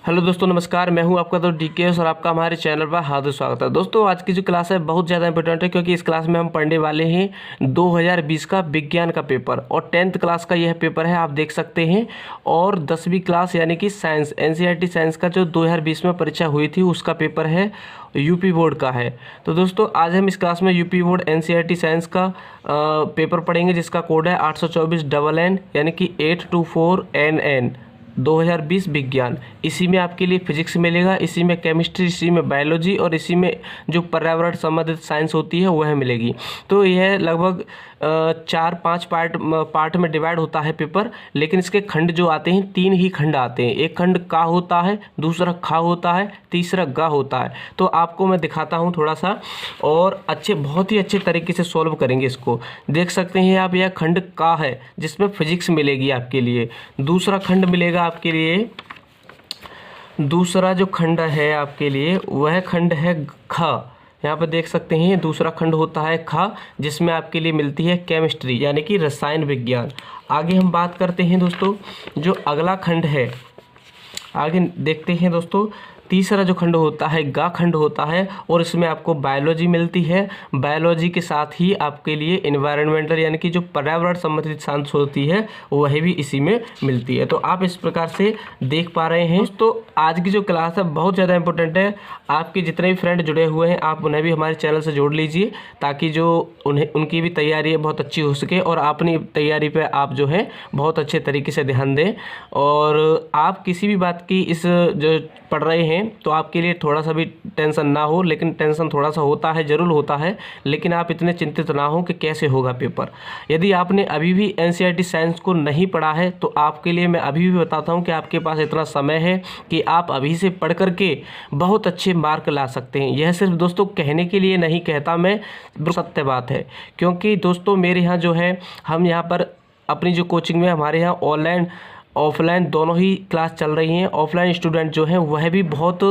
Hello दोस्तों, नमस्कार। मैं हूं आपका दोस्त डीकेएस और आपका हमारे चैनल पर हार्दिक स्वागत है। दोस्तों, आज की जो क्लास है बहुत ज़्यादा इंपॉर्टेंट है क्योंकि इस क्लास में हम पढ़ने वाले हैं 2020 का विज्ञान का पेपर और 10th क्लास का यह पेपर है, आप देख सकते हैं। और 10वीं क्लास यानी कि साइंस एनसीईआरटी साइंस का जो 2020 में परीक्षा हुई थी उसका पेपर है, यूपी बोर्ड का है। तो दोस्तों, आज हम इस क्लास में यूपी बोर्ड एनसीईआरटी साइंस का पेपर पढ़ेंगे जिसका कोड है 824NN यानी कि 824NN 2020 विज्ञान। इसी में आपके लिए फिजिक्स मिलेगा, इसी में केमिस्ट्री, इसी में बायोलॉजी और इसी में जो पर्यावरण संबंधित साइंस होती है वह मिलेगी। तो यह लगभग 4-5 पार्ट में डिवाइड होता है पेपर, लेकिन इसके खंड जो आते हैं 3 ही खंड आते हैं। एक खंड का होता है, दूसरा खा होता है, तीसरा गा होता है। तो आपको मैं दिखाता हूँ थोड़ा सा और बहुत ही अच्छे तरीके से सॉल्व करेंगे इसको। देख सकते हैं आप, यह खंड का है जिसमें फिजिक्स मिलेगी आपके लिए। दूसरा खंड मिलेगा आपके लिए, दूसरा जो खंड है आपके लिए वह खंड है ख। यहाँ पर देख सकते हैं दूसरा खंड होता है ख, जिसमें आपके लिए मिलती है केमिस्ट्री यानी कि रसायन विज्ञान। आगे हम बात करते हैं दोस्तों, जो अगला खंड है, आगे देखते हैं दोस्तों। तीसरा जो खंड होता है गा खंड होता है और इसमें आपको बायोलॉजी मिलती है। बायोलॉजी के साथ ही आपके लिए एनवायरनमेंटल यानी कि जो पर्यावरण संबंधित साइंस होती है वह भी इसी में मिलती है। तो आप इस प्रकार से देख पा रहे हैं। तो आज की जो क्लास है बहुत ज़्यादा इंपॉर्टेंट है। आपके जितने भी फ्रेंड जुड़े हुए हैं आप उन्हें भी हमारे चैनल से जोड़ लीजिए ताकि जो उनकी भी तैयारी बहुत अच्छी हो सके और अपनी तैयारी पर आप जो है बहुत अच्छे तरीके से ध्यान दें। और आप किसी भी बात की इस जो पढ़ रहे हैं तो आपके लिए थोड़ा सा भी टेंशन ना हो, लेकिन टेंशन थोड़ा सा होता है, ज़रूर होता है, लेकिन आप इतने चिंतित ना हो कि कैसे होगा पेपर। यदि आपने अभी भी एनसीईआरटी साइंस को नहीं पढ़ा है तो आपके लिए मैं अभी भी बताता हूं कि आपके पास इतना समय है कि आप अभी से पढ़ करके बहुत अच्छे मार्क ला सकते हैं। यह सिर्फ दोस्तों कहने के लिए नहीं कहता मैं, सत्य बात है। क्योंकि दोस्तों मेरे यहाँ जो है, हम यहाँ पर अपनी जो कोचिंग में हमारे यहाँ ऑनलाइन ऑफलाइन दोनों ही क्लास चल रही हैं। ऑफलाइन स्टूडेंट जो हैं वह भी बहुत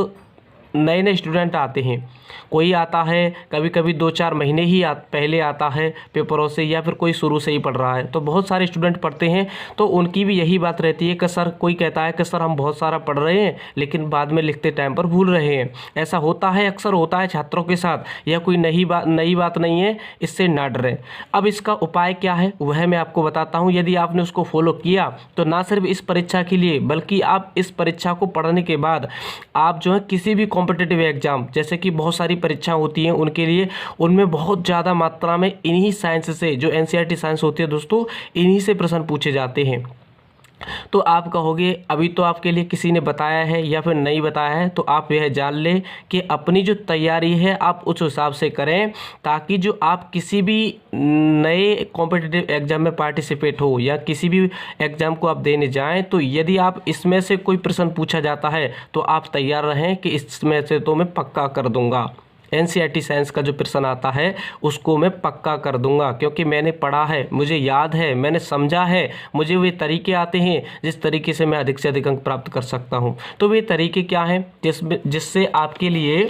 नए नए स्टूडेंट आते हैं। कोई आता है कभी कभी 2-4 महीने ही पहले आता है पेपरों से, या फिर कोई शुरू से ही पढ़ रहा है। तो बहुत सारे स्टूडेंट पढ़ते हैं तो उनकी भी यही बात रहती है कि सर, कोई कहता है कि सर हम बहुत सारा पढ़ रहे हैं लेकिन बाद में लिखते टाइम पर भूल रहे हैं। ऐसा होता है, अक्सर होता है छात्रों के साथ। यह कोई नई बात नहीं है, इससे ना डरें। अब इसका उपाय क्या है वह मैं आपको बताता हूँ। यदि आपने उसको फॉलो किया तो ना सिर्फ इस परीक्षा के लिए बल्कि आप इस परीक्षा को पढ़ने के बाद आप जो है किसी भी कॉम्पिटिटिव एग्जाम, जैसे कि बहुत सारी परीक्षा होती हैं उनके लिए, उनमें बहुत ज़्यादा मात्रा में इन्हीं साइंस से, जो एनसीईआरटी साइंस होती है दोस्तों, इन्हीं से प्रश्न पूछे जाते हैं। तो आप कहोगे अभी तो आपके लिए किसी ने बताया है या फिर नहीं बताया है, तो आप यह जान लें कि अपनी जो तैयारी है आप उस हिसाब से करें ताकि जो आप किसी भी नए कॉम्पिटिटिव एग्जाम में पार्टिसिपेट हो या किसी भी एग्ज़ाम को आप देने जाएं, तो यदि आप इसमें से कोई प्रश्न पूछा जाता है तो आप तैयार रहें कि इसमें से तो मैं पक्का कर दूंगा। एनसीईआरटी साइंस का जो प्रश्न आता है उसको मैं पक्का कर दूंगा क्योंकि मैंने पढ़ा है, मुझे याद है, मैंने समझा है, मुझे वे तरीके आते हैं जिस तरीके से मैं अधिक से अधिक अंक प्राप्त कर सकता हूं। तो वे तरीके क्या हैं जिससे आपके लिए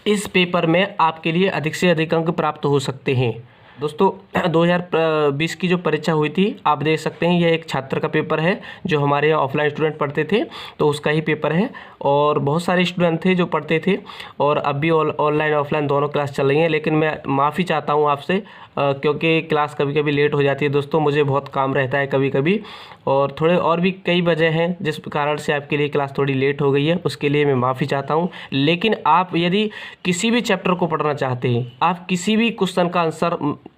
इस पेपर में आपके लिए अधिक से अधिक अंक प्राप्त हो सकते हैं। दोस्तों 2020 की जो परीक्षा हुई थी आप देख सकते हैं, यह एक छात्र का पेपर है जो हमारे यहाँ ऑफलाइन स्टूडेंट पढ़ते थे तो उसका ही पेपर है। और बहुत सारे स्टूडेंट थे जो पढ़ते थे और अब भी ऑनलाइन ऑफलाइन दोनों क्लास चल रही हैं। लेकिन मैं माफ़ी चाहता हूँ आपसे क्योंकि क्लास कभी कभी लेट हो जाती है दोस्तों, मुझे बहुत काम रहता है कभी कभी और थोड़े और भी कई वजह हैं जिस कारण से आपके लिए क्लास थोड़ी लेट हो गई है, उसके लिए मैं माफ़ी चाहता हूँ। लेकिन आप यदि किसी भी चैप्टर को पढ़ना चाहते हैं, आप किसी भी क्वेश्चन का आंसर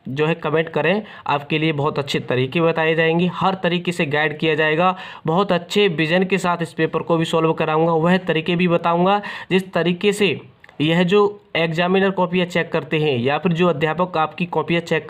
जो है कमेंट करें, आपके लिए बहुत अच्छे तरीके बताए जाएंगे, हर तरीके से गाइड किया जाएगा। बहुत अच्छे विजन के साथ इस पेपर को भी सॉल्व कराऊंगा, वह तरीके भी बताऊंगा जिस तरीके से यह जो एग्जामिनर कॉपियाँ चेक करते हैं या फिर जो अध्यापक आपकी कॉपियाँ चेक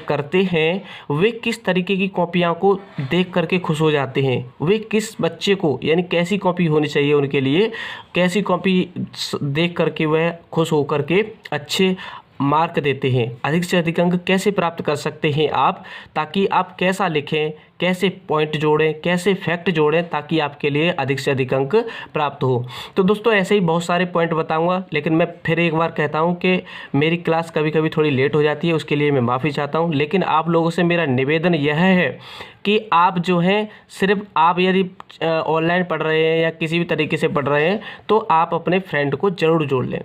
करते हैं, वे किस तरीके की कॉपियाँ को देख करके खुश हो जाते हैं। वे किस बच्चे को, यानी कैसी कॉपी होनी चाहिए उनके लिए, कैसी कॉपी देख करके वह खुश हो करके अच्छे मार्क देते हैं, अधिक से अधिक अंक कैसे प्राप्त कर सकते हैं आप, ताकि आप कैसा लिखें, कैसे पॉइंट जोड़ें, कैसे फैक्ट जोड़ें, ताकि आपके लिए अधिक से अधिक अंक प्राप्त हो। तो दोस्तों ऐसे ही बहुत सारे पॉइंट बताऊंगा, लेकिन मैं फिर एक बार कहता हूं कि मेरी क्लास कभी कभी थोड़ी लेट हो जाती है, उसके लिए मैं माफ़ी चाहता हूं। लेकिन आप लोगों से मेरा निवेदन यह है कि आप जो हैं, सिर्फ आप यदि ऑनलाइन पढ़ रहे हैं या किसी भी तरीके से पढ़ रहे हैं तो आप अपने फ्रेंड को ज़रूर जोड़ लें।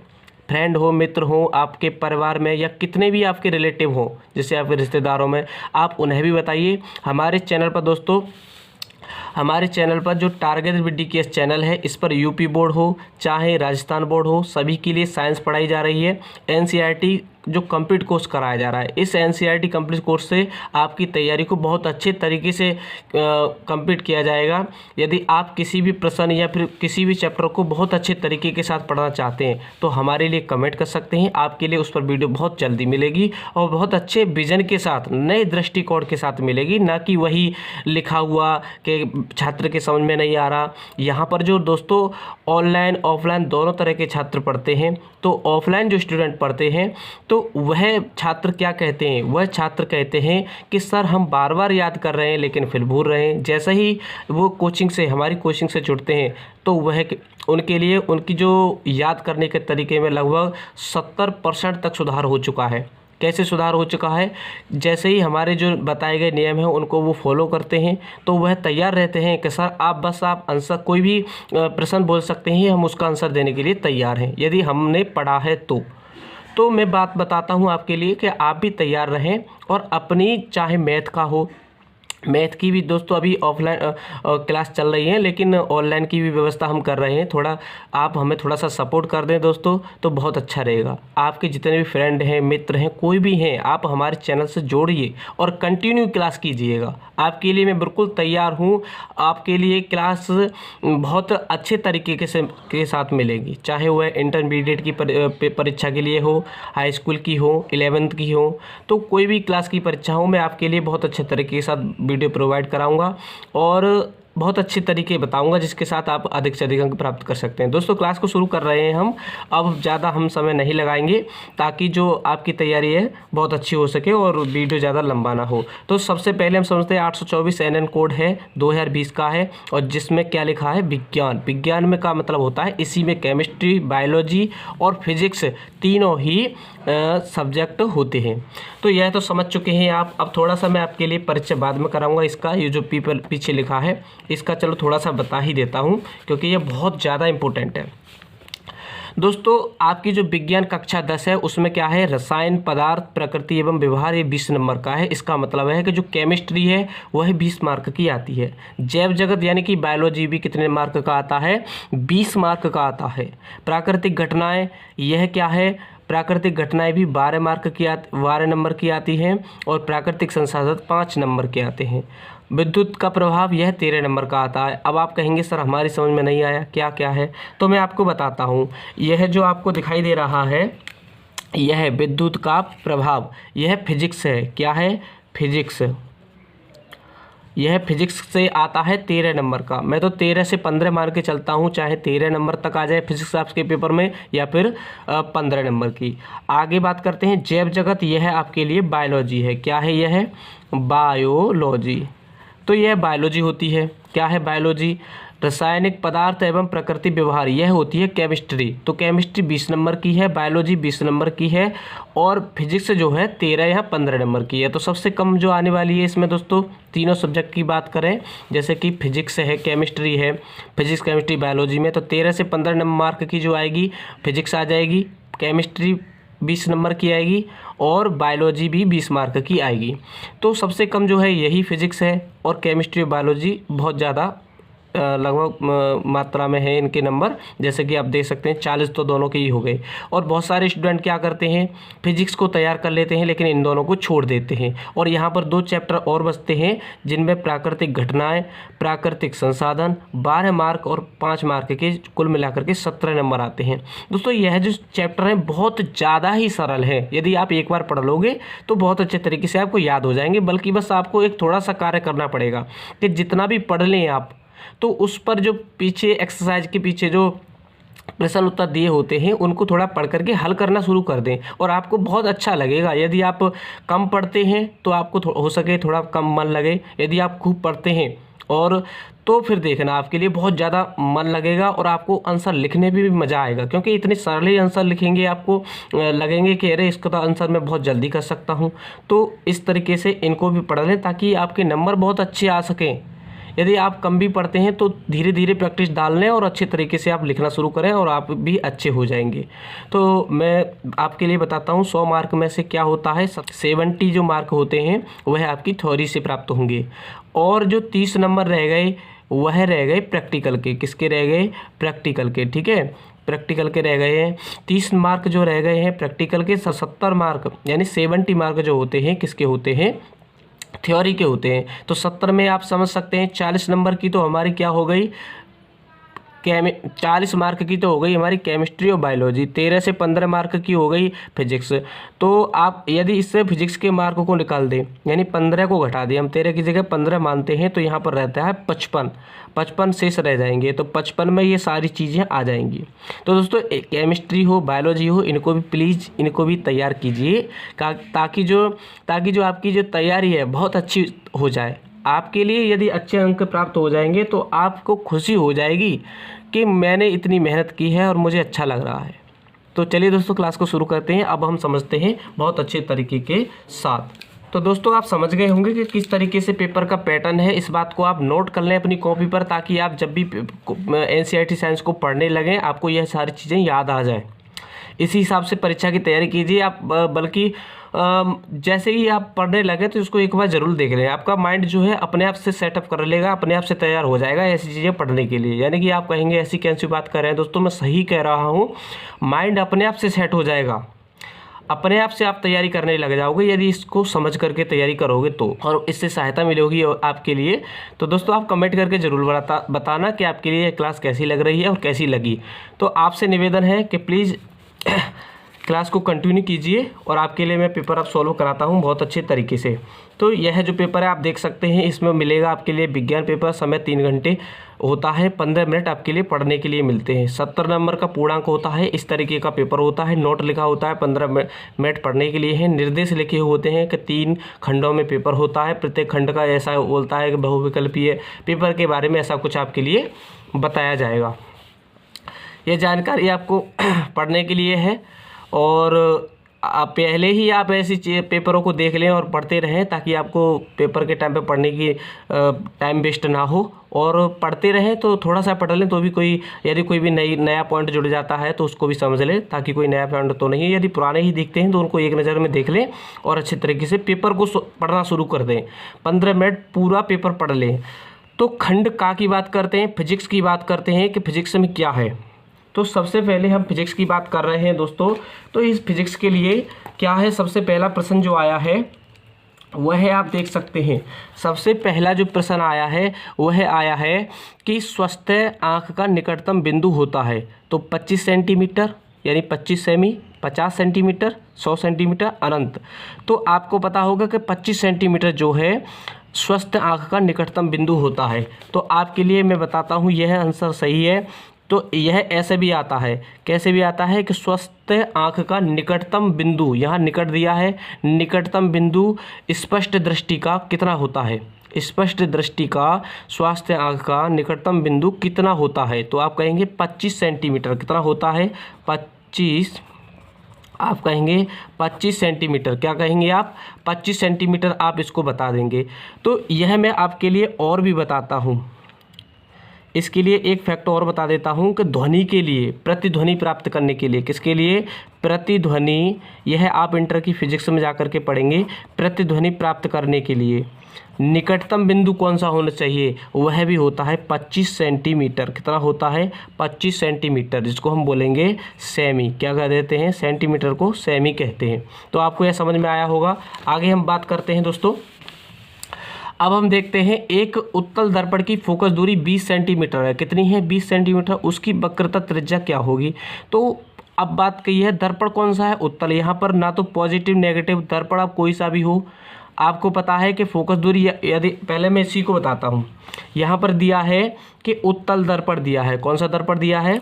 फ्रेंड हो, मित्र हो, आपके परिवार में या कितने भी आपके रिलेटिव हो, जैसे आपके रिश्तेदारों में, आप उन्हें भी बताइए। हमारे चैनल पर दोस्तों, हमारे चैनल पर जो टारगेट BDKS चैनल है, इस पर यूपी बोर्ड हो चाहे राजस्थान बोर्ड हो, सभी के लिए साइंस पढ़ाई जा रही है। NCERT जो कंप्लीट कोर्स कराया जा रहा है, इस NCERT कंप्लीट कोर्स से आपकी तैयारी को बहुत अच्छे तरीके से कंप्लीट किया जाएगा। यदि आप किसी भी प्रश्न या फिर किसी भी चैप्टर को बहुत अच्छे तरीके के साथ पढ़ना चाहते हैं तो हमारे लिए कमेंट कर सकते हैं। आपके लिए उस पर वीडियो बहुत जल्दी मिलेगी और बहुत अच्छे विजन के साथ, नए दृष्टिकोण के साथ मिलेगी, ना कि वही लिखा हुआ कि छात्र के समझ में नहीं आ रहा। यहाँ पर जो दोस्तों ऑनलाइन ऑफलाइन दोनों तरह के छात्र पढ़ते हैं, तो ऑफलाइन जो स्टूडेंट पढ़ते हैं तो वह छात्र क्या कहते हैं, वह छात्र कहते हैं कि सर हम बार बार याद कर रहे हैं लेकिन फिर भूल रहे हैं। जैसे ही वो हमारी कोचिंग से जुड़ते हैं तो वह उनके लिए उनकी जो याद करने के तरीके में लगभग 70% तक सुधार हो चुका है। कैसे सुधार हो चुका है, जैसे ही हमारे जो बताए गए नियम हैं उनको वो फॉलो करते हैं तो वह तैयार रहते हैं कि सर आप आंसर कोई भी प्रश्न बोल सकते हैं, हम उसका आंसर देने के लिए तैयार हैं यदि हमने पढ़ा है तो मैं बात बताता हूं आपके लिए कि आप भी तैयार रहें और अपनी, चाहे मैथ का हो, मैथ की भी दोस्तों अभी ऑफलाइन क्लास चल रही है, लेकिन ऑनलाइन की भी व्यवस्था हम कर रहे हैं। थोड़ा आप हमें थोड़ा सा सपोर्ट कर दें दोस्तों तो बहुत अच्छा रहेगा। आपके जितने भी फ्रेंड हैं, मित्र हैं, कोई भी हैं, आप हमारे चैनल से जोड़िए और कंटिन्यू क्लास कीजिएगा। आपके लिए मैं बिल्कुल तैयार हूँ। आपके लिए क्लास बहुत अच्छे तरीके के साथ मिलेगी, चाहे वह इंटरमीडिएट की परीक्षा के लिए हो, हाई स्कूल की हो, 11th की हो, तो कोई भी क्लास की परीक्षा हो, मैं आपके लिए बहुत अच्छे तरीके के साथ वीडियो प्रोवाइड कराऊंगा और बहुत अच्छे तरीके बताऊंगा जिसके साथ आप अधिक से अधिक अंक प्राप्त कर सकते हैं। दोस्तों क्लास को शुरू कर रहे हैं हम, अब ज़्यादा हम समय नहीं लगाएंगे ताकि जो आपकी तैयारी है बहुत अच्छी हो सके और वीडियो ज़्यादा लंबा ना हो। तो सबसे पहले हम समझते हैं 824 NN कोड है, 2020 का है और जिसमें क्या लिखा है, विज्ञान। विज्ञान में का मतलब होता है इसी में केमिस्ट्री, बायोलॉजी और फिजिक्स तीनों ही सब्जेक्ट होते हैं। तो यह तो समझ चुके हैं आप। अब थोड़ा सा मैं आपके लिए परिचय बाद में कराऊंगा इसका, ये जो पीछे लिखा है इसका चलो थोड़ा सा बता ही देता हूं क्योंकि ये बहुत ज़्यादा इम्पोर्टेंट है। दोस्तों आपकी जो विज्ञान कक्षा 10 है उसमें क्या है, रसायन, पदार्थ, प्रकृति एवं व्यवहार, ये 20 नंबर का है। इसका मतलब है कि जो केमिस्ट्री है वह 20 मार्क की आती है। जैव जगत यानी कि बायोलॉजी भी कितने मार्क का आता है, 20 मार्क का आता है। प्राकृतिक घटनाएं, यह क्या है, प्राकृतिक घटनाएं भी 12 नंबर की आती हैं और प्राकृतिक संसाधन 5 नंबर के आते हैं। विद्युत का प्रभाव यह 13 नंबर का आता है। अब आप कहेंगे सर हमारी समझ में नहीं आया, क्या क्या है, तो मैं आपको बताता हूँ। यह जो आपको दिखाई दे रहा है यह विद्युत का प्रभाव, यह फिजिक्स है। क्या है, फिजिक्स। यह फिजिक्स से आता है 13 नंबर का। मैं तो 13 से 15 मार्क के चलता हूँ, चाहे 13 नंबर तक आ जाए फिजिक्स आपके पेपर में या फिर 15 नंबर की। आगे बात करते हैं जैव जगत, यह आपके लिए बायोलॉजी है। क्या है, यह है बायोलॉजी। तो यह बायोलॉजी होती है। क्या है बायोलॉजी, रासायनिक पदार्थ एवं प्रकृति व्यवहार, यह होती है केमिस्ट्री। तो केमिस्ट्री 20 नंबर की है, बायोलॉजी 20 नंबर की है और फिजिक्स जो है 13 या 15 नंबर की है। तो सबसे कम जो आने वाली है इसमें दोस्तों, तीनों सब्जेक्ट की बात करें, जैसे कि फिजिक्स है, केमिस्ट्री है, फिजिक्स केमिस्ट्री बायोलॉजी में, तो 13 से 15 मार्क की जो आएगी फिजिक्स आ जाएगी, केमिस्ट्री 20 नंबर की आएगी और बायोलॉजी भी 20 मार्क की आएगी। तो सबसे कम जो है यही फिजिक्स है और केमिस्ट्री और बायोलॉजी बहुत ज़्यादा लगभग मात्रा में है इनके नंबर, जैसे कि आप देख सकते हैं 40 तो दोनों के ही हो गए। और बहुत सारे स्टूडेंट क्या करते हैं, फिजिक्स को तैयार कर लेते हैं लेकिन इन दोनों को छोड़ देते हैं और यहाँ पर 2 चैप्टर और बचते हैं जिनमें प्राकृतिक घटनाएं, प्राकृतिक संसाधन 12 मार्क और 5 मार्क के कुल मिलाकर के 17 नंबर आते हैं। दोस्तों यह जो चैप्टर है बहुत ज़्यादा ही सरल है, यदि आप एक बार पढ़ लोगे तो बहुत अच्छे तरीके से आपको याद हो जाएंगे, बल्कि बस आपको एक थोड़ा सा कार्य करना पड़ेगा कि जितना भी पढ़ लें आप तो उस पर जो पीछे एक्सरसाइज के पीछे जो प्रश्न उत्तर दिए होते हैं उनको थोड़ा पढ़ करके हल करना शुरू कर दें और आपको बहुत अच्छा लगेगा। यदि आप कम पढ़ते हैं तो आपको हो सके थोड़ा कम मन लगे, यदि आप खूब पढ़ते हैं और तो फिर देखना आपके लिए बहुत ज़्यादा मन लगेगा और आपको आंसर लिखने में भी मज़ा आएगा, क्योंकि इतने सरल आंसर लिखेंगे आपको लगेंगे कि अरे इसका तो आंसर मैं बहुत जल्दी कर सकता हूँ। तो इस तरीके से इनको भी पढ़ लें ताकि आपके नंबर बहुत अच्छे आ सकें। यदि आप कम भी पढ़ते हैं तो धीरे धीरे प्रैक्टिस डाल लें और अच्छे तरीके से आप लिखना शुरू करें और आप भी अच्छे हो जाएंगे। तो मैं आपके लिए बताता हूँ 100 मार्क में से क्या होता है, 70 जो मार्क होते हैं वह आपकी थ्योरी से प्राप्त होंगे और जो 30 नंबर रह गए वह रह गए प्रैक्टिकल के। किसके रह गए? प्रैक्टिकल के। ठीक है, प्रैक्टिकल के रह गए हैं 30 मार्क जो रह गए हैं प्रैक्टिकल के। 70 मार्क यानी 70 मार्क जो होते हैं किसके होते हैं? थ्योरी के होते हैं। तो 70 में आप समझ सकते हैं 40 नंबर की तो हमारी क्या हो गई? 40 मार्क की तो हो गई हमारी केमिस्ट्री और बायोलॉजी। 13 से 15 मार्क की हो गई फिजिक्स। तो आप यदि इससे फिजिक्स के मार्क को निकाल दें यानी 15 को घटा दें, हम 13 की जगह 15 मानते हैं तो यहाँ पर रहता है 55 शेष रह जाएंगे। तो 55 में ये सारी चीज़ें आ जाएंगी। तो दोस्तों केमिस्ट्री हो बायोलॉजी हो इनको भी प्लीज़ इनको भी तैयार कीजिए ताकि जो आपकी जो तैयारी है बहुत अच्छी हो जाए। आपके लिए यदि अच्छे अंक प्राप्त हो जाएंगे तो आपको खुशी हो जाएगी कि मैंने इतनी मेहनत की है और मुझे अच्छा लग रहा है। तो चलिए दोस्तों क्लास को शुरू करते हैं। अब हम समझते हैं बहुत अच्छे तरीके के साथ। तो दोस्तों आप समझ गए होंगे कि किस तरीके से पेपर का पैटर्न है। इस बात को आप नोट कर लें अपनी कॉपी पर ताकि आप जब भी NCERT साइंस को पढ़ने लगें आपको यह सारी चीज़ें याद आ जाएं। इसी हिसाब से परीक्षा की तैयारी कीजिए आप। बल्कि जैसे ही आप पढ़ने लगे तो उसको एक बार ज़रूर देख लें। आपका माइंड जो है अपने आप से सेटअप कर लेगा, अपने आप से तैयार हो जाएगा ऐसी चीज़ें पढ़ने के लिए। यानी कि आप कहेंगे ऐसी कैसी बात कर रहे हैं दोस्तों, मैं सही कह रहा हूँ। माइंड अपने आप से सेट हो जाएगा, अपने आप से आप तैयारी करने लग जाओगे यदि इसको समझ करके तैयारी करोगे तो, और इससे सहायता मिलेगी आपके लिए। तो दोस्तों आप कमेंट करके ज़रूर बताना कि आपके लिए क्लास कैसी लग रही है और कैसी लगी। तो आपसे निवेदन है कि प्लीज़ क्लास को कंटिन्यू कीजिए और आपके लिए मैं पेपर अब सॉल्व कराता हूं बहुत अच्छे तरीके से। तो यह जो पेपर है आप देख सकते हैं, इसमें मिलेगा आपके लिए विज्ञान पेपर। समय 3 घंटे होता है, 15 मिनट आपके लिए पढ़ने के लिए मिलते हैं। 70 नंबर का पूर्णांक होता है। इस तरीके का पेपर होता है। नोट लिखा होता है, 15 मिनट पढ़ने के लिए है। निर्देश लिखे होते हैं कि 3 खंडों में पेपर होता है। प्रत्येक खंड का ऐसा बोलता है कि बहुविकल्पीय पेपर के बारे में ऐसा कुछ आपके लिए बताया जाएगा। ये जानकारी आपको पढ़ने के लिए है और आप पहले ही आप ऐसी पेपरों को देख लें और पढ़ते रहें ताकि आपको पेपर के टाइम पे पढ़ने की टाइम वेस्ट ना हो। और पढ़ते रहें तो थोड़ा सा पढ़ लें तो भी यदि कोई भी नया पॉइंट जुड़ जाता है तो उसको भी समझ लें ताकि कोई नया पॉइंट तो नहीं है। यदि पुराने ही दिखते हैं तो उनको एक नज़र में देख लें और अच्छे तरीके से पेपर को पढ़ना शुरू कर दें। 15 मिनट पूरा पेपर पढ़ लें। तो खंड का की बात करते हैं, फिजिक्स की बात करते हैं कि फिजिक्स में क्या है। तो सबसे पहले हम फिजिक्स की बात कर रहे हैं दोस्तों। तो इस फिजिक्स के लिए क्या है, सबसे पहला प्रश्न जो आया है वह है, आप देख सकते हैं सबसे पहला जो प्रश्न आया है वह आया है कि स्वस्थ आँख का निकटतम बिंदु होता है। तो 25 सेंटीमीटर यानी 25 सेमी, 50 सेंटीमीटर, 100 सेंटीमीटर, अनंत। तो आपको पता होगा कि 25 सेंटीमीटर जो है स्वस्थ आँख का निकटतम बिंदु होता है। तो आपके लिए मैं बताता हूँ यह आंसर सही है। तो यह ऐसे भी आता है, कैसे भी आता है कि स्वस्थ आँख का निकटतम बिंदु, यहाँ निकट दिया है, निकटतम बिंदु स्पष्ट दृष्टि का कितना होता है। स्पष्ट दृष्टि का स्वास्थ्य आँख का निकटतम बिंदु कितना होता है। तो आप कहेंगे 25 सेंटीमीटर। कितना होता है? 25। आप कहेंगे 25 सेंटीमीटर। क्या कहेंगे आप? 25 सेंटीमीटर आप इसको बता देंगे। तो यह मैं आपके लिए और भी बताता हूँ। इसके लिए एक फैक्ट और बता देता हूँ कि ध्वनि के लिए, प्रतिध्वनि प्राप्त करने के लिए, किसके लिए? प्रतिध्वनि। यह आप इंटर की फिजिक्स में जाकर के पढ़ेंगे। प्रतिध्वनि प्राप्त करने के लिए निकटतम बिंदु कौन सा होना चाहिए? वह भी होता है 25 सेंटीमीटर। कितना होता है? 25 सेंटीमीटर, जिसको हम बोलेंगे सेमी। क्या कह देते हैं? सेंटीमीटर को सेमी कहते हैं। तो आपको यह समझ में आया होगा। आगे हम बात करते हैं दोस्तों। अब हम देखते हैं एक उत्तल दर्पण की फोकस दूरी 20 सेंटीमीटर है। कितनी है? 20 सेंटीमीटर। उसकी वक्रता त्रिज्या क्या होगी? तो अब बात कही है दर्पण कौन सा है? उत्तल। यहाँ पर ना तो पॉजिटिव नेगेटिव दर्पण आप कोई सा भी हो, आपको पता है कि फोकस दूरी, यदि पहले मैं इसी को बताता हूँ। यहाँ पर दिया है कि उत्तल दर्पण दिया है। कौन सा दर्पण दिया है?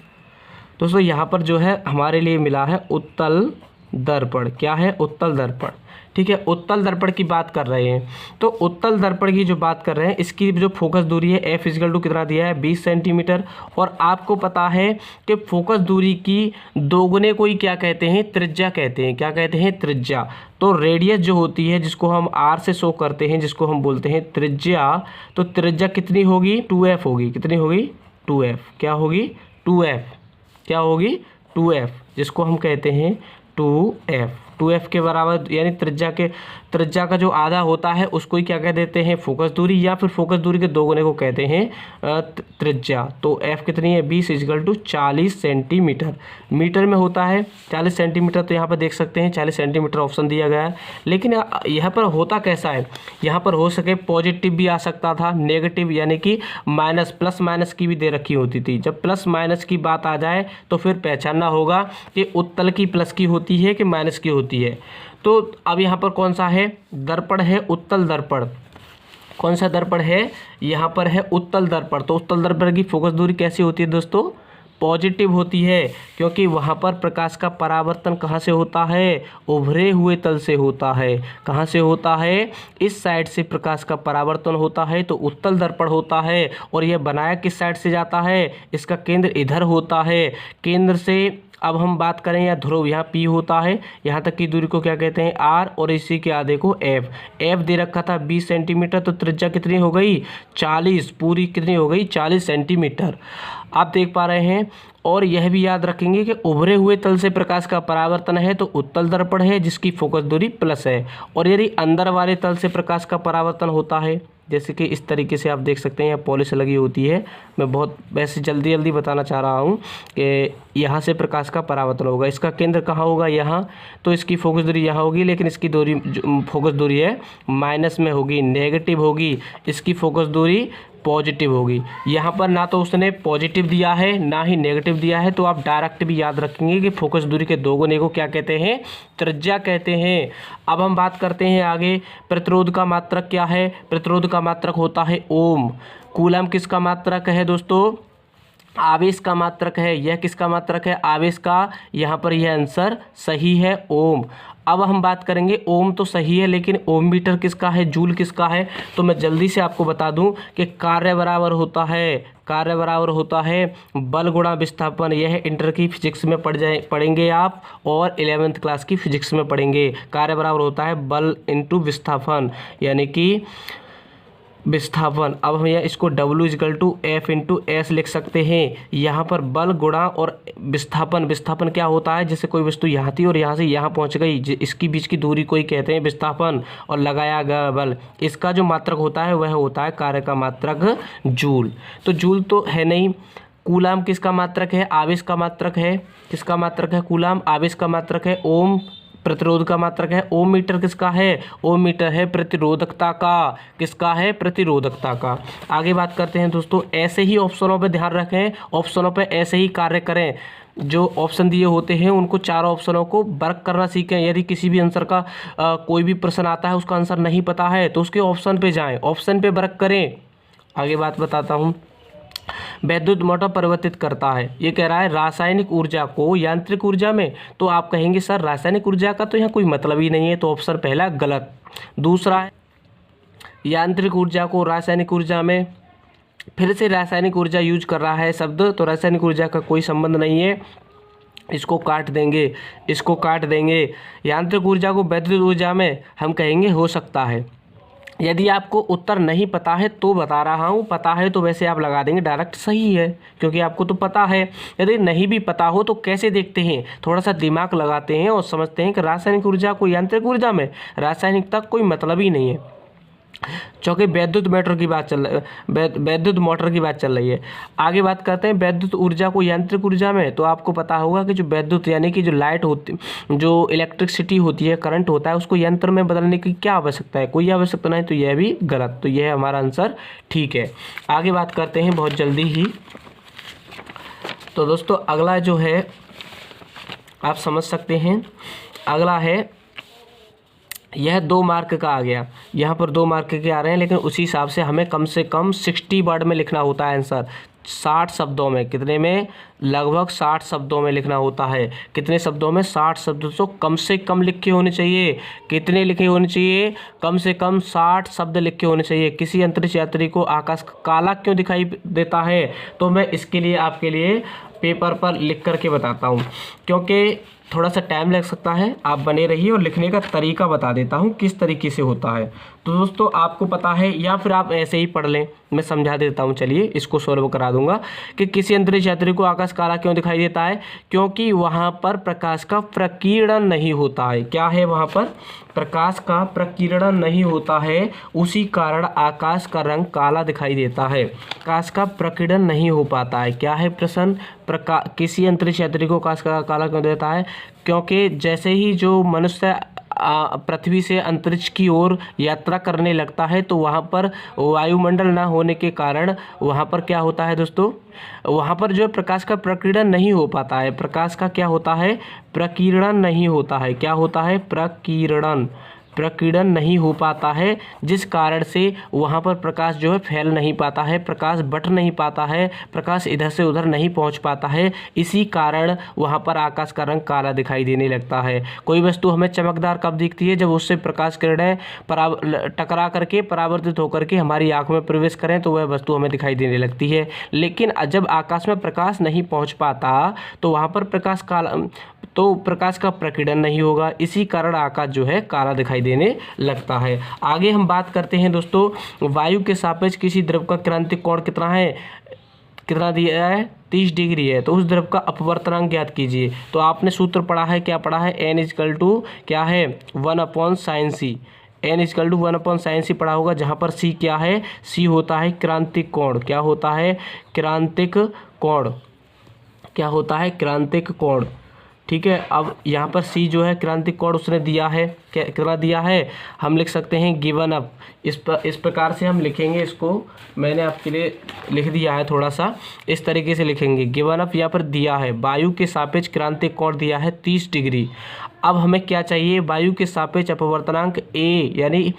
दोस्तों यहाँ पर जो है हमारे लिए मिला है उत्तल दर्पण। क्या है? उत्तल दर्पण। ठीक है, उत्तल दर्पण की बात कर रहे हैं। तो उत्तल दर्पण की जो बात कर रहे हैं, इसकी जो फोकस दूरी है एफ इजकल टू कितना दिया है? 20 सेंटीमीटर। और आपको पता है कि फोकस दूरी की दोगुने को ही क्या कहते हैं? त्रिज्या कहते हैं। क्या कहते हैं? त्रिज्या। तो रेडियस जो होती है, जिसको हम आर से शो करते हैं, जिसको हम बोलते हैं त्रिज्या, तो त्रिज्या कितनी होगी? 2f होगी। कितनी होगी? 2f। क्या होगी? 2f। क्या होगी? 2f, जिसको हम कहते हैं 2f। 2f के बराबर, यानी त्रिज्या का जो आधा होता है उसको ही क्या कह देते हैं? फोकस दूरी, या फिर फोकस दूरी के दोगुने को कहते हैं त्रिज्या। तो f कितनी है? 20 इजकल टू 40 सेंटीमीटर। मीटर में होता है 40 सेंटीमीटर। तो यहाँ पर देख सकते हैं 40 सेंटीमीटर ऑप्शन दिया गया है। लेकिन यहाँ पर होता कैसा है? यहाँ पर हो सके पॉजिटिव भी आ सकता था, नेगेटिव यानी कि माइनस, प्लस माइनस की भी दे रखी होती थी। जब प्लस माइनस की बात आ जाए तो फिर पहचानना होगा कि उत्तल की प्लस की होती है कि माइनस की होती है। तो अब यहाँ पर कौन सा है? दर्पण है उत्तल दर्पण। कौन सा दर्पण है? यहाँ पर है उत्तल दर्पण। तो उत्तल दर्पण की फोकस दूरी कैसी होती है दोस्तों? पॉजिटिव होती है, क्योंकि वहाँ पर प्रकाश का परावर्तन कहाँ से होता है? उभरे हुए तल से होता है। कहाँ से होता है? इस साइड से प्रकाश का परावर्तन होता है, तो उत्तल दर्पण होता है। और यह बनाया किस साइड से जाता है? इसका केंद्र इधर होता है। केंद्र से अब हम बात करें, या ध्रुव यहाँ P होता है, यहाँ तक की दूरी को क्या कहते हैं? R, और इसी के आधे को F। F दे रखा था 20 सेंटीमीटर, तो त्रिज्या कितनी हो गई? 40। पूरी कितनी हो गई? 40 सेंटीमीटर। आप देख पा रहे हैं। और यह भी याद रखेंगे कि उभरे हुए तल से प्रकाश का परावर्तन है तो उत्तल दर्पण है, जिसकी फोकस दूरी प्लस है। और यदि अंदर वाले तल से प्रकाश का परावर्तन होता है, जैसे कि इस तरीके से आप देख सकते हैं, यहाँ पॉलिश लगी होती है। मैं बहुत वैसे जल्दी बताना चाह रहा हूँ कि यहाँ से प्रकाश का परावर्तन होगा। इसका केंद्र कहाँ होगा? यहाँ। तो इसकी फोकस दूरी यहाँ होगी, लेकिन इसकी दूरी फोकस दूरी है माइनस में होगी, नेगेटिव होगी। इसकी फोकस दूरी पॉजिटिव होगी। यहाँ पर ना तो उसने पॉजिटिव दिया है ना ही नेगेटिव दिया है, तो आप डायरेक्ट भी याद रखेंगे कि फोकस दूरी के दोगुने को क्या कहते हैं? त्रिज्या कहते हैं। अब हम बात करते हैं आगे, प्रतिरोध का मात्रक क्या है? प्रतिरोध का मात्रक होता है ओम। कूलम किसका मात्रक है दोस्तों? आवेश का मात्रक है। यह किसका मात्रक है? आवेश का। यहाँ पर यह आंसर सही है, ओम। अब हम बात करेंगे, ओम तो सही है, लेकिन ओम मीटर किसका है? जूल किसका है? तो मैं जल्दी से आपको बता दूं कि कार्य बराबर होता है बल गुणा विस्थापन। यह इंटर की फिजिक्स में पढ़ेंगे आप, और 11th क्लास की फिजिक्स में पढ़ेंगे। कार्य बराबर होता है बल इंटू विस्थापन, यानी कि विस्थापन। अब हम यहाँ इसको W is equal to F into S लिख सकते हैं। यहाँ पर बल गुणा और विस्थापन क्या होता है? जैसे कोई वस्तु यहाँ थी और यहाँ से यहाँ पहुँच गई, इसकी बीच की दूरी को ही कहते हैं विस्थापन, और लगाया गया बल। इसका जो मात्रक होता है वह होता है कार्य का मात्रक जूल। तो जूल तो है नहीं। कूलाम किसका मात्रक है? आवेश का मात्रक है। किसका मात्रक है? कूलाम आवेश का मात्रक है। ओम प्रतिरोध का मात्रक है। ओम मीटर किसका है? ओम मीटर है प्रतिरोधकता का। किसका है? प्रतिरोधकता का। आगे बात करते हैं दोस्तों, ऐसे ही ऑप्शनों पे ध्यान रखें, ऑप्शनों पे ऐसे ही कार्य करें। जो ऑप्शन दिए होते हैं उनको, चारों ऑप्शनों को वर्क करना सीखें। यदि किसी भी आंसर का कोई भी प्रश्न आता है, उसका आंसर नहीं पता है, तो उसके ऑप्शन पे जाएं, ऑप्शन पे वर्क करें। आगे बात बताता हूँ, विद्युत मोटर परिवर्तित करता है। ये कह रहा है रासायनिक ऊर्जा को यांत्रिक ऊर्जा में। तो आप कहेंगे सर रासायनिक ऊर्जा का तो यहाँ कोई मतलब ही नहीं है, तो ऑप्शन पहला गलत। दूसरा है यांत्रिक ऊर्जा को रासायनिक ऊर्जा में, फिर से रासायनिक ऊर्जा यूज कर रहा है शब्द, तो रासायनिक ऊर्जा का कोई संबंध नहीं है, इसको काट देंगे। यांत्रिक ऊर्जा को विद्युत ऊर्जा में हम कहेंगे हो सकता है। यदि आपको उत्तर नहीं पता है तो बता रहा हूँ, पता है तो वैसे आप लगा देंगे डायरेक्ट सही है, क्योंकि आपको तो पता है। यदि नहीं भी पता हो तो कैसे देखते हैं? थोड़ा सा दिमाग लगाते हैं और समझते हैं कि रासायनिक ऊर्जा को यांत्रिक ऊर्जा में, रासायनिक तक कोई मतलब ही नहीं है। चूँकि विद्युत मोटर की बात चल रही है। आगे बात करते हैं विद्युत ऊर्जा को यांत्रिक ऊर्जा में। तो आपको पता होगा कि जो विद्युत यानी कि जो लाइट होती, जो इलेक्ट्रिसिटी होती है, करंट होता है, उसको यंत्र में बदलने की क्या आवश्यकता है? कोई आवश्यकता नहीं, तो यह भी गलत। तो यह हमारा आंसर ठीक है। आगे बात करते हैं बहुत जल्दी ही। तो दोस्तों अगला जो है आप समझ सकते हैं, अगला है, यह 2 मार्क का आ गया। यहाँ पर 2 मार्क के आ रहे हैं, लेकिन उसी हिसाब से हमें कम से कम 60 वर्ड में लिखना होता है आंसर। 60 शब्दों में, कितने में, लगभग 60 शब्दों में लिखना होता है। कितने शब्दों में, 60 शब्द। तो कम से कम लिखे होने चाहिए, कितने लिखे होने चाहिए, कम से कम 60 शब्द लिखे होने चाहिए। किसी अंतरिक्ष यात्री को आकाश काला क्यों दिखाई देता है, तो मैं इसके लिए आपके लिए पेपर पर लिख करके बताता हूँ, क्योंकि थोड़ा सा टाइम लग सकता है। आप बने रहिए और लिखने का तरीका बता देता हूँ किस तरीके से होता है। तो दोस्तों आपको पता है, या फिर आप ऐसे ही पढ़ लें, मैं समझा देता हूँ। चलिए इसको सॉल्व करा दूंगा कि किसी अंतरिक्ष यात्री को आकाश काला क्यों दिखाई देता है, क्योंकि वहाँ पर प्रकाश का प्रकीर्णन नहीं होता है। क्या है, वहाँ पर प्रकाश का प्रकीर्णन नहीं होता है, उसी कारण आकाश का रंग काला दिखाई देता है। आकाश का प्रकीर्णन नहीं हो पाता है। क्या है प्रश्न, किसी अंतरिक्ष यात्री को आकाश का काला क्यों देता है, क्योंकि जैसे ही जो मनुष्य पृथ्वी से अंतरिक्ष की ओर यात्रा करने लगता है तो वहाँ पर वायुमंडल ना होने के कारण वहाँ पर क्या होता है दोस्तों, वहाँ पर जो प्रकाश का प्रकीर्णन नहीं हो पाता है। प्रकाश का क्या होता है, प्रकीर्णन नहीं होता है। क्या होता है, प्रकीर्णन नहीं हो पाता है, जिस कारण से वहाँ पर प्रकाश जो है फैल नहीं पाता है, प्रकाश बट नहीं पाता है, प्रकाश इधर से उधर नहीं पहुँच पाता है। इसी कारण वहाँ पर आकाश का रंग काला दिखाई देने लगता है। कोई वस्तु हमें चमकदार कब दिखती है, जब उससे प्रकाश किरणें टकरा करके परावर्तित होकर के हमारी आँख में प्रवेश करें तो वह वस्तु हमें दिखाई देने लगती है। लेकिन जब आकाश में प्रकाश नहीं पहुँच पाता तो वहाँ पर प्रकाश का प्रकीर्णन नहीं होगा, इसी कारण आकाश जो है काला दिखाई देने लगता है। आगे हम बात करते हैं दोस्तों, वायु के सापेक्ष किसी द्रव का क्रांतिक कोण कितना है, कितना दिया है, 30 डिग्री है। तो उस द्रव का अपवर्तनांक ज्ञात कीजिए। तो आपने सूत्र पढ़ा है, क्या पढ़ा है, n क्या है, 1/sin c। n=1/sin c पढ़ा होगा, जहाँ पर c क्या है, c होता है क्रांतिक कोण। क्या होता है, क्रांतिक कोण। क्या होता है, क्रांतिक कोण। ठीक है, अब यहाँ पर c जो है क्रांतिक कोण उसने दिया है, कितना दिया है, हम लिख सकते हैं गिवन अप। इस प्रकार से हम लिखेंगे इसको, मैंने आपके लिए लिख दिया है, थोड़ा सा इस तरीके से लिखेंगे। गिवन अप यहाँ पर दिया है, वायु के सापेक्ष क्रांतिक कोण दिया है 30 डिग्री। अब हमें क्या चाहिए, वायु के सापेक्ष अपवर्तनांक a, यानी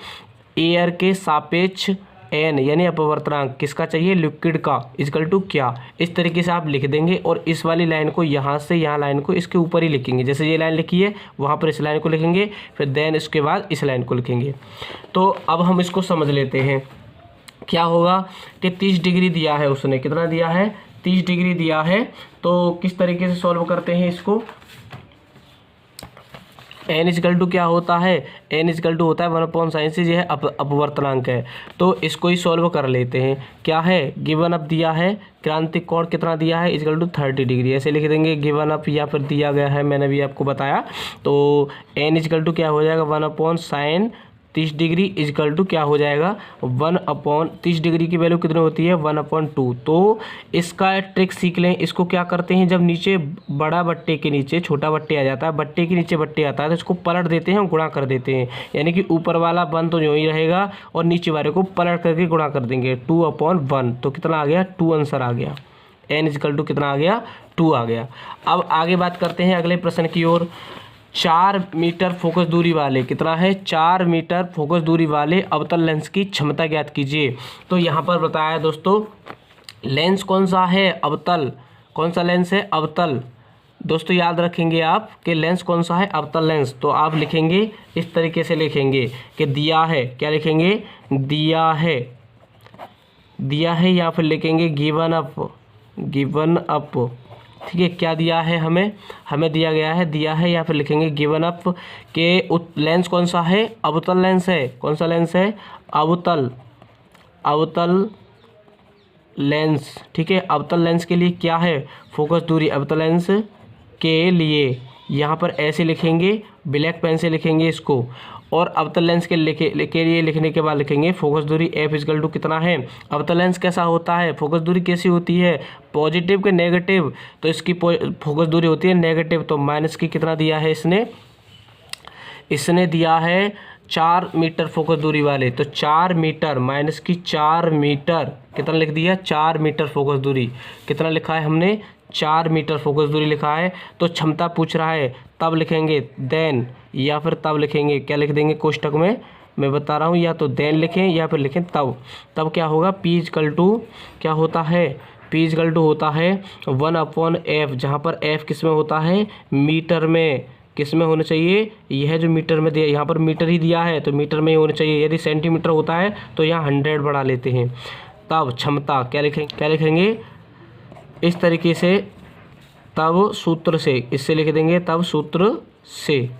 एयर के सापेक्ष n, यानी अपवर्तनांक किसका चाहिए, लिक्विड का, इक्वल टू क्या। इस तरीके से आप लिख देंगे और इस वाली लाइन को यहाँ से यहाँ लाइन को इसके ऊपर ही लिखेंगे। जैसे ये लाइन लिखी है वहाँ पर इस लाइन को लिखेंगे, फिर देन इसके बाद इस लाइन को लिखेंगे। तो अब हम इसको समझ लेते हैं। क्या होगा कि 30 डिग्री दिया है उसने, कितना दिया है, 30 डिग्री दिया है। तो किस तरीके से सॉल्व करते हैं इसको, n क्या होता है, n होता है 1/sin c, ये है अपवर्तनांक है। तो इसको ही सॉल्व कर लेते हैं। क्या है, गिवन अप दिया है, क्रांतिक कोण कितना दिया है, =30 डिग्री। ऐसे लिख देंगे गिवन अप, या फिर दिया गया है, मैंने भी आपको बताया। तो n क्या हो जाएगा, 1/sin 30 डिग्री इजकल टू क्या हो जाएगा, 1/30 डिग्री की वैल्यू कितनी होती है, 1/2। तो इसका ट्रिक सीख लें। इसको क्या करते हैं, जब नीचे बड़ा बट्टे के नीचे छोटा बट्टे आ जाता है, बट्टे के नीचे बट्टे आता है, तो इसको पलट देते हैं और गुणा कर देते हैं। यानी कि ऊपर वाला 1 तो यूँ ही रहेगा और नीचे वाले को पलट करके गुणा कर देंगे, 2/1। तो कितना आ गया, 2 आंसर आ गया। n कितना आ गया, 2 आ गया। अब आगे बात करते हैं अगले प्रश्न की ओर। 4 मीटर फोकस दूरी वाले, कितना है, 4 मीटर फोकस दूरी वाले अवतल लेंस की क्षमता ज्ञात कीजिए। तो यहाँ पर बताया दोस्तों, लेंस कौन सा है, अवतल। कौन सा लेंस है, अवतल। दोस्तों याद रखेंगे आप कि लेंस कौन सा है, अवतल लेंस। तो आप लिखेंगे इस तरीके से लिखेंगे कि दिया है, क्या लिखेंगे, दिया है, दिया है, या फिर लिखेंगे गिवन अप, गिवन अप। ठीक है, क्या दिया है हमें दिया गया है, दिया है, या फिर लिखेंगे गिवन अप के लेंस कौन सा है, अवतल लेंस है। कौन सा लेंस है, अवतल, अवतल लेंस। ठीक है, अवतल लेंस के लिए क्या है, फोकस दूरी, अवतल लेंस के लिए यहाँ पर ऐसे लिखेंगे, ब्लैक पेन से लिखेंगे इसको। और अवतल लेंस के लिए लिखने के बाद लिखेंगे फोकस दूरी f कितना है। अवतल लेंस कैसा होता है, फोकस दूरी कैसी होती है, पॉजिटिव के नेगेटिव। तो इसकी फोकस दूरी होती है नेगेटिव। तो माइनस की कितना दिया है इसने दिया है 4 मीटर फोकस दूरी वाले। तो 4 मीटर माइनस की 4 मीटर, कितना लिख दिया, 4 मीटर फोकस दूरी। कितना लिखा है हमने, 4 मीटर फोकस दूरी लिखा है। तो क्षमता पूछ रहा है, तब लिखेंगे देन, या फिर तब लिखेंगे, क्या लिख देंगे कोष्टक में, मैं बता रहा हूँ, या तो देन लिखें या फिर लिखें तब। तब क्या होगा, P क्या होता है, P इजकल टू होता है 1/f, जहाँ पर f किस में होता है, मीटर में। किस में होना चाहिए, यह जो मीटर में दिया, यहाँ पर मीटर ही दिया है तो मीटर में ही होना चाहिए। यदि सेंटीमीटर होता है तो यहाँ 100 बढ़ा लेते हैं। तब क्षमता क्या लिखेंगे इस तरीके से, तब सूत्र से, इससे लिख देंगे तब सूत्र से,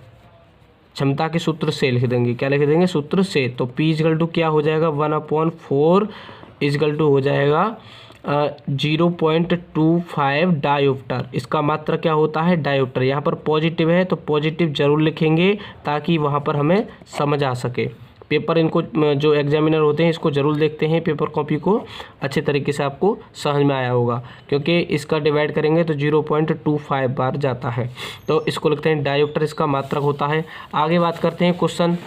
क्षमता के सूत्र से लिख देंगे। क्या लिख देंगे, सूत्र से। तो P इजकल टू क्या हो जाएगा, 1/4 इजकल टू हो जाएगा 0.25 डायोप्टर। इसका मात्रा क्या होता है, डायोप्टर। यहाँ पर पॉजिटिव है तो पॉजिटिव जरूर लिखेंगे ताकि वहाँ पर हमें समझ आ सके। पेपर इनको जो एग्जामिनर होते हैं इसको ज़रूर देखते हैं, पेपर कॉपी को अच्छे तरीके से आपको समझ में आया होगा, क्योंकि इसका डिवाइड करेंगे तो 0.25 बार जाता है। तो इसको लिखते हैं डायोप्टर, इसका मात्रक होता है। आगे बात करते हैं क्वेश्चन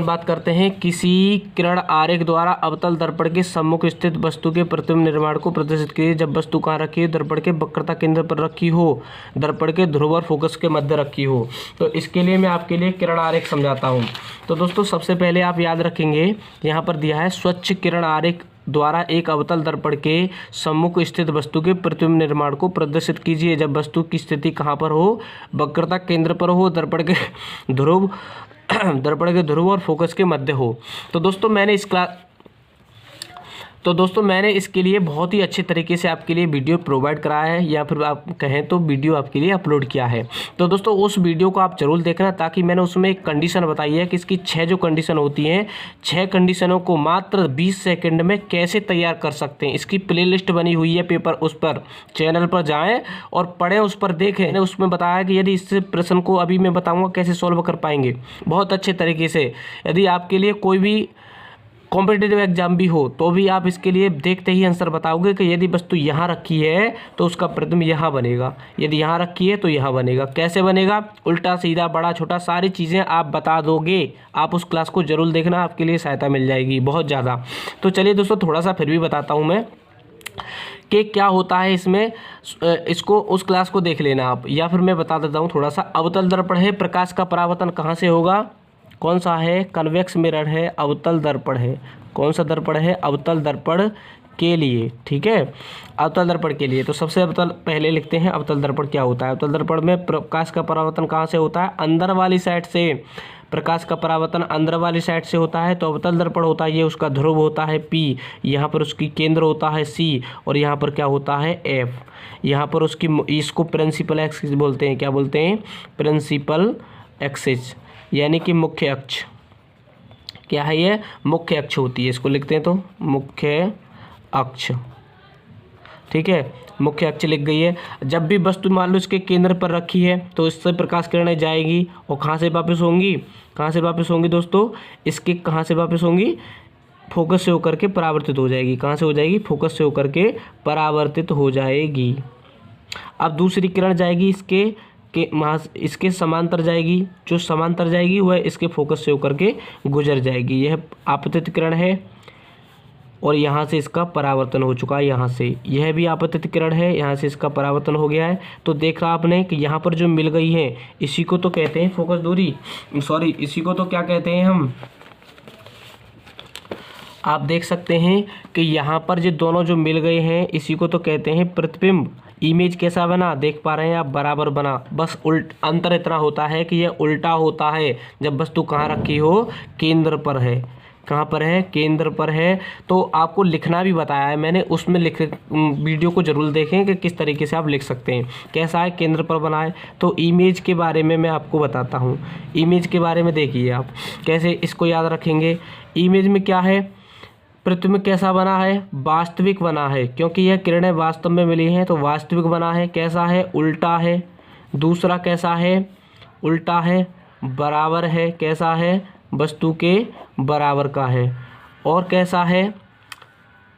बात करते हैं। किसी किरण आरेख द्वारा अवतल दर्पण के सम्मुख स्थित वस्तु के प्रतिबिंब निर्माण को प्रदर्शित कीजिए। जब वस्तु कहाँ रखी हो, दर्पण के वक्रता केंद्र पर रखी हो, दर्पण के ध्रुव और फोकस के मध्य रखी हो। तो इसके लिए मैं आपके लिए किरण आरेख समझाता हूँ। तो दोस्तों सबसे पहले आप याद रखेंगे, यहाँ पर दिया है स्वच्छ किरण आरेख द्वारा एक अवतल दर्पण के सम्मुख स्थित वस्तु के प्रतिबिंब निर्माण को प्रदर्शित कीजिए। जब वस्तु की स्थिति कहाँ पर हो, वक्रता केंद्र पर हो, दर्पण के ध्रुव और फोकस के मध्य हो। तो दोस्तों मैंने इसके लिए बहुत ही अच्छे तरीके से आपके लिए वीडियो प्रोवाइड कराया है, या फिर आप कहें तो वीडियो आपके लिए अपलोड किया है। तो दोस्तों उस वीडियो को आप जरूर देखना, ताकि मैंने उसमें एक कंडीशन बताई है कि इसकी 6 जो कंडीशन होती हैं, 6 कंडीशनों को मात्र 20 सेकंड में कैसे तैयार कर सकते हैं। इसकी प्लेलिस्ट बनी हुई है पेपर, उस पर चैनल पर जाएँ और पढ़ें, उस पर देखें। मैंने उसमें बताया कि यदि इस प्रश्न को अभी मैं बताऊँगा कैसे सॉल्व कर पाएंगे बहुत अच्छे तरीके से। यदि आपके लिए कोई भी कॉम्पिटिटिव एग्जाम भी हो तो भी आप इसके लिए देखते ही आंसर बताओगे कि यदि वस्तु यहाँ रखी है तो उसका प्रतिबिंब यहाँ बनेगा, यदि यहाँ रखी है तो यहाँ बनेगा। कैसे बनेगा, उल्टा सीधा बड़ा छोटा सारी चीज़ें आप बता दोगे। आप उस क्लास को जरूर देखना, आपके लिए सहायता मिल जाएगी बहुत ज़्यादा। तो चलिए दोस्तों थोड़ा सा फिर भी बताता हूँ मैं कि क्या होता है इसमें। इसको उस क्लास को देख लेना आप, या फिर मैं बता देता हूँ थोड़ा सा। अवतल दर्पण है, प्रकाश का परावर्तन कहाँ से होगा, कौन सा है, कन्वेक्स मिरर है, अवतल दर्पण है। कौन सा दर्पण है, अवतल दर्पण के लिए, ठीक है, अवतल दर्पण के लिए। तो सबसे अवतल पहले लिखते हैं अवतल दर्पण क्या होता है। अवतल दर्पण में प्रकाश का परावर्तन कहाँ से होता है, अंदर वाली साइड से। प्रकाश का परावर्तन अंदर वाली साइड से होता है। तो अवतल दर्पण होता है, ये उसका ध्रुव होता है P, यहाँ पर उसकी केंद्र होता है C, और यहाँ पर क्या होता है F। यहाँ पर उसकी, इसको प्रिंसिपल एक्सिस बोलते हैं। क्या बोलते हैं, प्रिंसिपल एक्सिस, यानी कि मुख्य अक्ष। क्या है ये, मुख्य अक्ष होती है। इसको लिखते हैं तो मुख्य अक्ष, ठीक है, मुख्य अक्ष लिख गई है। जब भी वस्तु मान लो इसके केंद्र पर रखी है तो इससे प्रकाश किरणें जाएगी और कहाँ से वापस होंगी, कहाँ से वापस होंगी दोस्तों, इसके कहाँ से वापस होंगी, फोकस से होकर के परावर्तित हो जाएगी। कहाँ से हो जाएगी, फोकस से होकर के परावर्तित हो जाएगी। अब दूसरी किरण जाएगी इसके समांतर जाएगी, जो समांतर जाएगी वह इसके फोकस से होकर के गुजर जाएगी। यह आपतित किरण है और यहाँ से इसका परावर्तन हो चुका है। यहाँ से यह भी आपतित किरण है, यहाँ से इसका परावर्तन हो गया है। तो देखा आपने कि यहाँ पर जो मिल गई है इसी को तो कहते हैं फोकस दूरी, सॉरी इसी को तो क्या कहते हैं हम, आप देख सकते हैं कि यहाँ पर जो दोनों जो मिल गए हैं इसी को तो कहते हैं प्रतिबिंब। इमेज कैसा बना, देख पा रहे हैं आप, बराबर बना। बस अंतर इतना होता है कि यह उल्टा होता है जब वस्तु कहाँ रखी हो, केंद्र पर है। कहाँ पर है, केंद्र पर है। तो आपको लिखना भी बताया है मैंने, उसमें वीडियो को जरूर देखें कि किस तरीके से आप लिख सकते हैं। कैसा है, केंद्र पर बना है। तो इमेज के बारे में मैं आपको बताता हूँ। इमेज के बारे में देखिए आप कैसे इसको याद रखेंगे। इमेज में क्या है, प्रतिबिंब कैसा बना है, वास्तविक बना है, क्योंकि यह किरणें वास्तव में मिली हैं तो वास्तविक बना है। कैसा है, उल्टा है। दूसरा कैसा है, उल्टा है। बराबर है, कैसा है, वस्तु के बराबर का है। और कैसा है,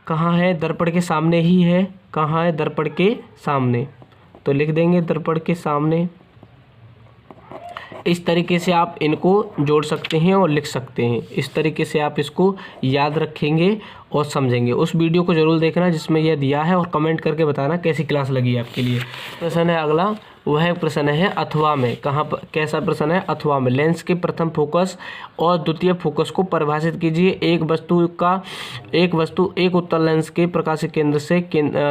कहाँ है, दर्पण के सामने ही है। कहाँ है, दर्पण के सामने। तो लिख देंगे दर्पण के सामने। इस तरीके से आप इनको जोड़ सकते हैं और लिख सकते हैं। इस तरीके से आप इसको याद रखेंगे और समझेंगे। उस वीडियो को ज़रूर देखना जिसमें यह दिया है और कमेंट करके बताना कैसी क्लास लगी आपके लिए। प्रश्न है अगला, वह प्रश्न है अथवा में। कहाँ पर, कैसा प्रश्न है? अथवा में। लेंस के प्रथम फोकस और द्वितीय फोकस को परिभाषित कीजिए। एक वस्तु एक उत्तल लेंस के प्रकाशिक केंद्र से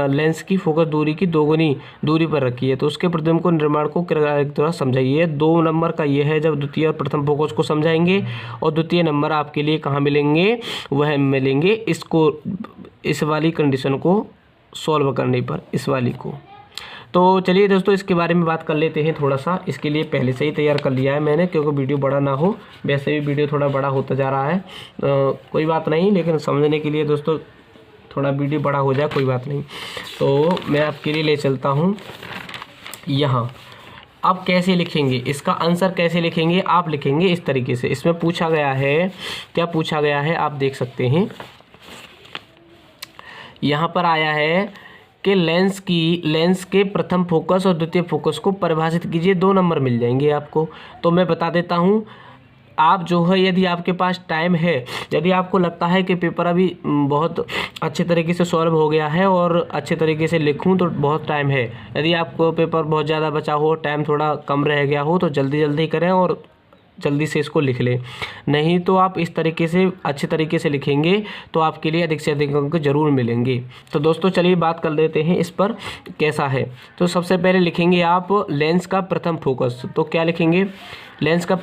लेंस की फोकस दूरी की दोगुनी दूरी पर रखी है, तो उसके प्रतिबिंब को निर्माण को द्वारा समझाइए। 2 नंबर का ये है जब द्वितीय और प्रथम फोकस को समझाएंगे, और द्वितीय नंबर आपके लिए कहाँ मिलेंगे? वह मिलेंगे इसको, इस वाली कंडीशन को सॉल्व करने पर, इस वाली को। तो चलिए दोस्तों इसके बारे में बात कर लेते हैं थोड़ा सा। इसके लिए पहले से ही तैयार कर लिया है मैंने, क्योंकि वीडियो बड़ा ना हो। वैसे भी वीडियो थोड़ा बड़ा होता जा रहा है, कोई बात नहीं, लेकिन समझने के लिए दोस्तों थोड़ा वीडियो बड़ा हो जाए कोई बात नहीं। तो मैं आपके लिए ले चलता हूँ यहाँ। अब कैसे लिखेंगे इसका आंसर, कैसे लिखेंगे? आप लिखेंगे इस तरीके से। इसमें पूछा गया है, क्या पूछा गया है आप देख सकते हैं। यहाँ पर आया है कि लेंस के प्रथम फोकस और द्वितीय फोकस को परिभाषित कीजिए। 2 नंबर मिल जाएंगे आपको। तो मैं बता देता हूँ, आप जो है, यदि आपके पास टाइम है, यदि आपको लगता है कि पेपर अभी बहुत अच्छे तरीके से सॉल्व हो गया है और अच्छे तरीके से लिखूं, तो बहुत टाइम है। यदि आपको पेपर बहुत ज़्यादा बचा हो, टाइम थोड़ा कम रह गया हो, तो जल्दी जल्दी करें और जल्दी से इसको लिख लें। नहीं तो आप इस तरीके से अच्छे तरीके से लिखेंगे तो आपके लिए अधिक से अधिक अंक जरूर मिलेंगे। तो दोस्तों चलिए बात कर लेते हैं इस पर कैसा है। तो सबसे पहले लिखेंगे आप लेंस का प्रथम फोकस। तो क्या लिखेंगे? लेंस का